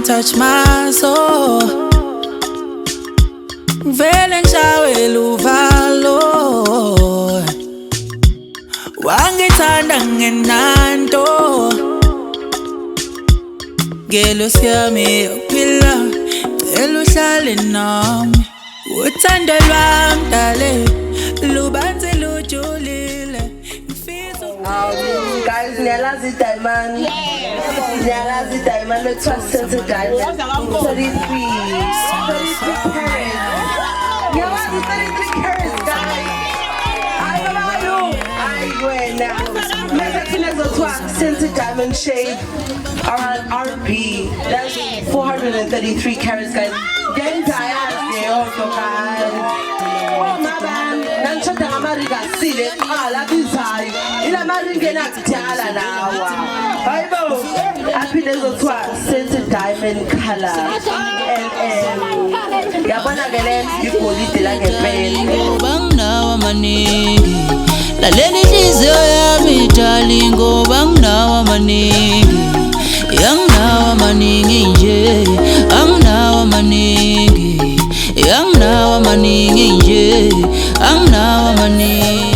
touch my soul. Vele ngishawela uvalo, wangithanda ngenanto. Ngelo siyami yokuphila, cela uhlale nami. Uthando lwami dale, lubanzi lujulile. Guys, Nyalazi Diamond. Nyalazi Diamond, let's trust Sensitive Diamond. 33 carats. Nyalazi 33 carats, guys. I don't know you. I win now. Let's Sensitive Diamond shade RP. That's 433 carats, guys. Then Diane, also, guys. Oh, my bad. Nanchota America, see it. Ah, la desire. In America, not Tiala now. Bible. Happiness of Sensitive Diamond color. Yabana Galen, you call it like a pen. Bang now, manigi. La lady is your darling. Go bang now, manigi. Young now, manigi. I'm now, manigi. Young now, manigi. I'm now, manigi.